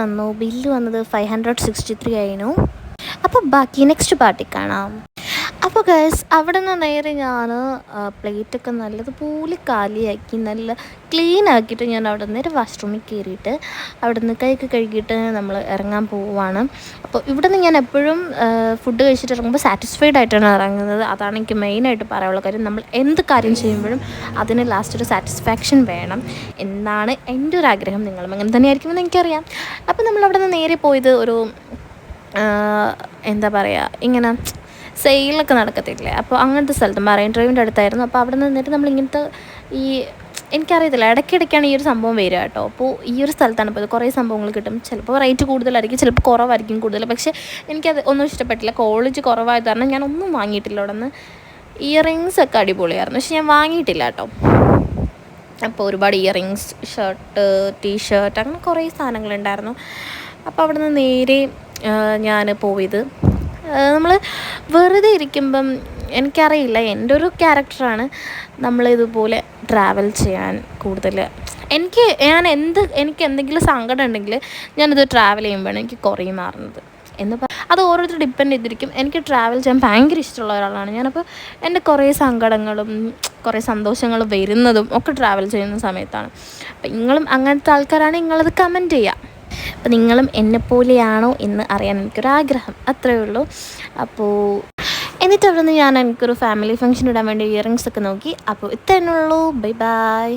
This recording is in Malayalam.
വന്നു. ബില്ല് വന്നത് 563 ആയിരുന്നു. അപ്പോൾ ബാക്കി നെക്സ്റ്റ് പാർട്ടി കാണാം. അപ്പോൾ ഗൈസ് അവിടെ നിന്ന് നേരെ ഞാൻ പ്ലേറ്റൊക്കെ നല്ലതുപോലെ കാലിയാക്കി നല്ല ക്ലീൻ ആക്കിയിട്ട് ഞാൻ അവിടെ നേരെ വാഷ്റൂമിൽ കയറിയിട്ട് അവിടെ നിന്ന് കൈയൊക്കെ കഴുകിയിട്ട് നമ്മൾ ഇറങ്ങാൻ പോവുകയാണ്. അപ്പോൾ ഇവിടെ നിന്ന് ഞാൻ എപ്പോഴും ഫുഡ് കഴിച്ചിട്ട് ഇറങ്ങുമ്പോൾ സാറ്റിസ്ഫൈഡ് ആയിട്ടാണ് ഇറങ്ങുന്നത്. അതാണ് എനിക്ക് മെയിനായിട്ട് പറയാനുള്ള കാര്യം. നമ്മൾ എന്ത് കാര്യം ചെയ്യുമ്പോഴും അതിന് ലാസ്റ്റ് ഒരു സാറ്റിസ്ഫാക്ഷൻ വേണം എന്നാണ് എൻ്റെ ഒരു ആഗ്രഹം. നിങ്ങളും അങ്ങനെ തന്നെയായിരിക്കുമെന്ന് എനിക്കറിയാം. അപ്പോൾ നമ്മളവിടെ നിന്ന് നേരെ പോയത് ഒരു എന്താ പറയുക, ഇങ്ങനെ സെയിലൊക്കെ നടക്കത്തില്ലേ, അപ്പോൾ അങ്ങനത്തെ സ്ഥലത്ത് മറൈൻ ഡ്രൈവിൻ്റെ അടുത്തായിരുന്നു. അപ്പോൾ അവിടെ നിന്നിട്ട് നമ്മളിങ്ങനത്തെ ഈ എനിക്കറിയത്തില്ല, ഇടയ്ക്കിടയ്ക്കാണ് ഈ ഒരു സംഭവം വരിക കേട്ടോ. അപ്പോൾ ഈ ഒരു സ്ഥലത്താണ് ഇപ്പോൾ കുറേ സംഭവങ്ങൾ കിട്ടും. ചിലപ്പോൾ റേറ്റ് കൂടുതലായിരിക്കും, ചിലപ്പോൾ കുറവായിരിക്കും കൂടുതൽ. പക്ഷേ എനിക്കത് ഒന്നും ഇഷ്ടപ്പെട്ടില്ല. ക്വാളിറ്റി കുറവായത് കാരണം ഞാൻ ഒന്നും വാങ്ങിയിട്ടില്ല. അവിടെ നിന്ന് ഇയറിങ്സ് ഒക്കെ അടിപൊളിയായിരുന്നു, പക്ഷെ ഞാൻ വാങ്ങിയിട്ടില്ല കേട്ടോ. അപ്പോൾ ഒരുപാട് ഇയറിങ്സ്, ഷർട്ട്, ടീഷർട്ട്, അങ്ങനെ കുറേ സാധനങ്ങളുണ്ടായിരുന്നു. അപ്പോൾ അവിടെ നിന്ന് നേരെ ഞാൻ പോയത്, നമ്മൾ വെറുതെ ഇരിക്കുമ്പം എനിക്കറിയില്ല, എൻ്റെ ഒരു ക്യാരക്ടറാണ് നമ്മളിതുപോലെ ട്രാവൽ ചെയ്യാൻ കൂടുതൽ. എനിക്ക് എന്തെങ്കിലും സങ്കടം ഉണ്ടെങ്കിൽ ഞാനിത് ട്രാവൽ ചെയ്യുമ്പോഴാണ് എനിക്ക് കുറേ മാറുന്നത് അത് ഓരോരുത്തർ ഡിപ്പെൻഡ് ചെയ്തിരിക്കും. എനിക്ക് ട്രാവൽ ചെയ്യാൻ ഭയങ്കര ഇഷ്ടമുള്ള ഒരാളാണ് ഞാനപ്പോൾ എൻ്റെ കുറേ സങ്കടങ്ങളും കുറേ സന്തോഷങ്ങളും വരുന്നതും ഒക്കെ ട്രാവൽ ചെയ്യുന്ന സമയത്താണ്. അപ്പം നിങ്ങളും അങ്ങനത്തെ ആൾക്കാരാണെങ്കിൽ നിങ്ങളത് കമൻറ്റ് ചെയ്യുക. അപ്പോൾ നിങ്ങളും എന്നെപ്പോലെയാണോ എന്ന് അറിയാൻ എനിക്കൊരാഗ്രഹം, അത്രയേ ഉള്ളൂ. അപ്പോൾ എന്നിട്ട് അവിടെ നിന്ന് എനിക്കൊരു ഫാമിലി ഫംഗ്ഷൻ ഇടാൻ വേണ്ടി ഇയറിങ്സ് ഒക്കെ നോക്കി. അപ്പോൾ ഇത്രയേ ഉള്ളൂ. Bye bye.